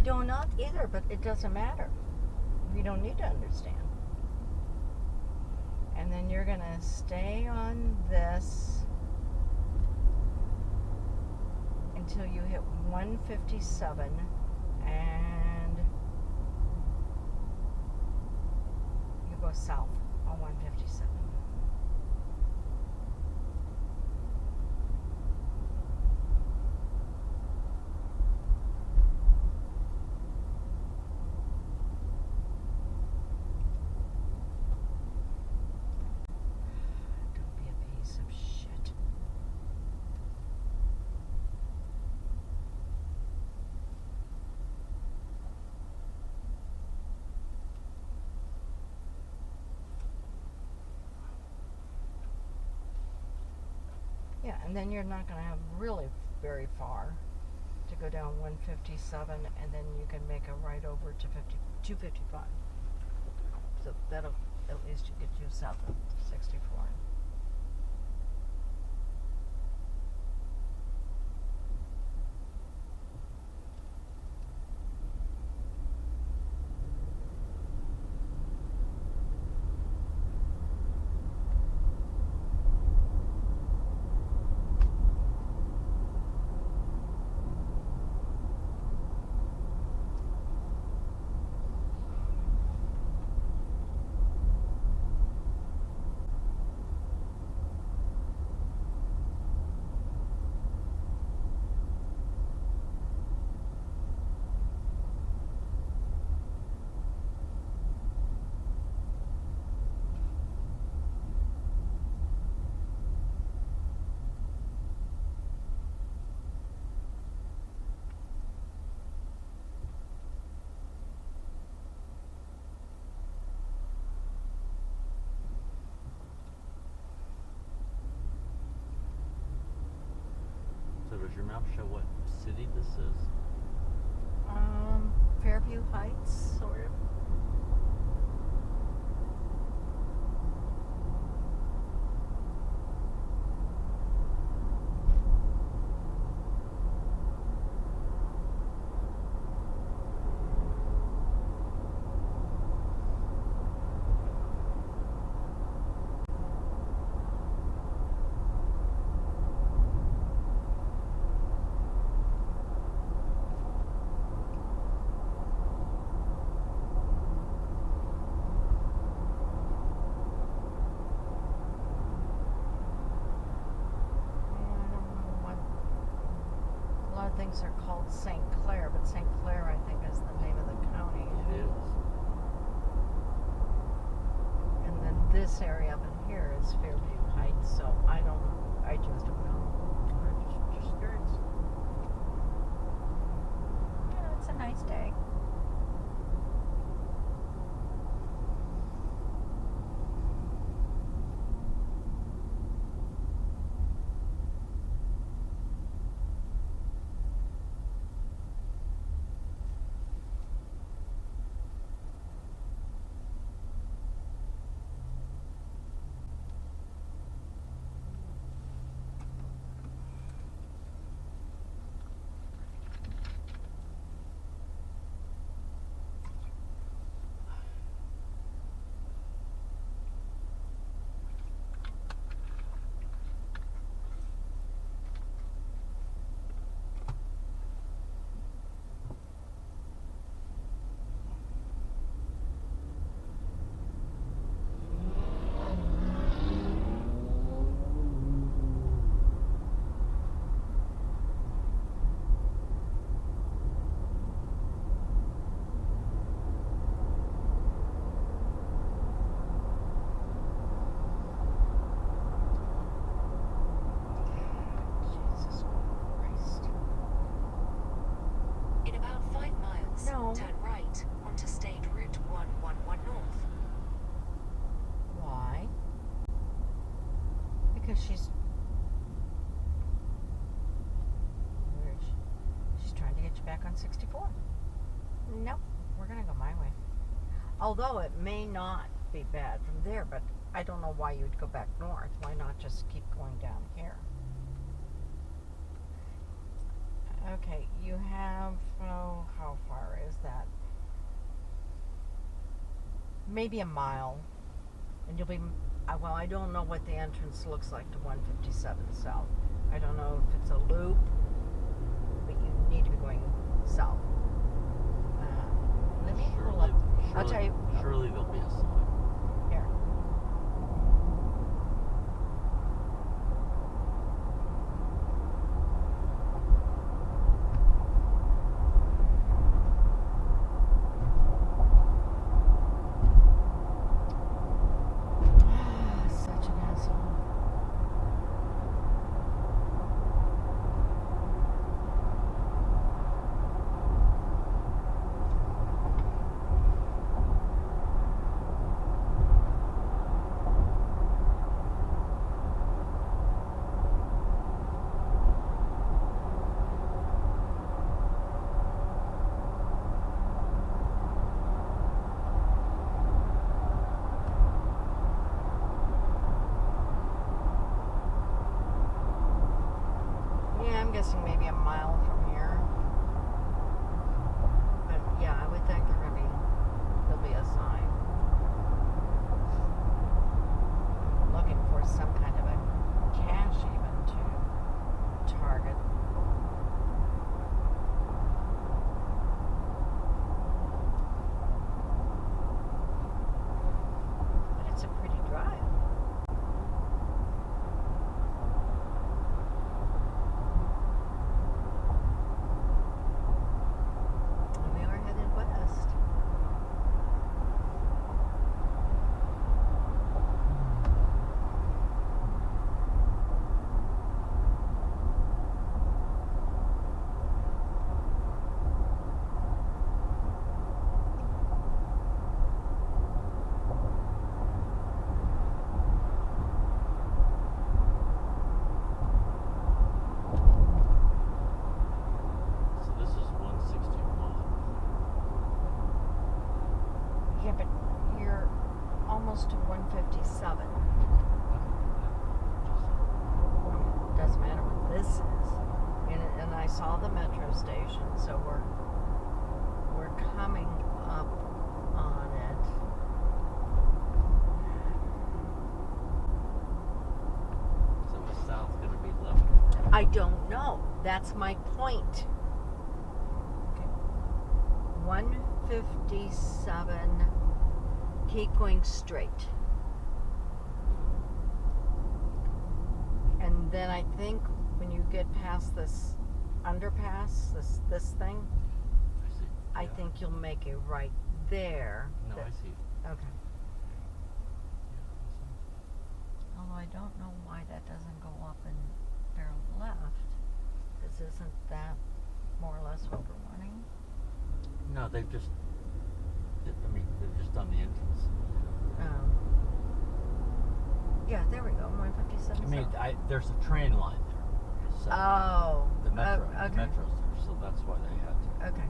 do not either, but it doesn't matter. You don't need to understand. And then you're going to stay on this until you hit 157, and you go south on 157. Don't be a piece of shit. Yeah, and then you're not going to have really very far to go down 157, and then you can make a right over to 255. So that'll at least you get you south of 64. So does your map show what city this is? Fairview Heights, sort of. Things are called St. Clair, but St. Clair, I think, is the name of the county. It is. And then this area up in here is Fairview Heights, so I don't know. I just don't know. I'm just curious. Yeah, it's a nice day. because she's trying to get you back on 64. Nope, we're gonna go my way. Although it may not be bad from there, but I don't know why you'd go back north. Why not just keep going down here? Okay, you have, how far maybe a mile, and you'll be. Well, I don't know what the entrance looks like to 157 South. I don't know if it's a loop, but you need to be going south. Let me pull up. I'll tell you. Surely there'll be a sign. Here. Such an asshole. Yeah, I'm guessing maybe a mile from here. But yeah, I would think there'll be a sign. Looking for some kind of a cache even to target. But it's a pretty drive. We are headed west. So this is 161. Yeah, but you're almost to 157. Doesn't matter what this is. And I saw the metro station, so we're coming up on it. So is south going to be left or right? I don't know. That's my point. Okay. 157. Keep going straight. And then I think when you get past this underpass, this thing, I see. I Yeah. think you'll make a right there. No, I see. Okay. Yeah, Although I don't know why that doesn't go up and bear left. Because isn't that more or less what we're wanting? no, they've just. They've just done the entrance. Yeah, there we go. 157. There's a train line there. So Oh. the metro, okay. the metro's there, so that's why they had to. Okay.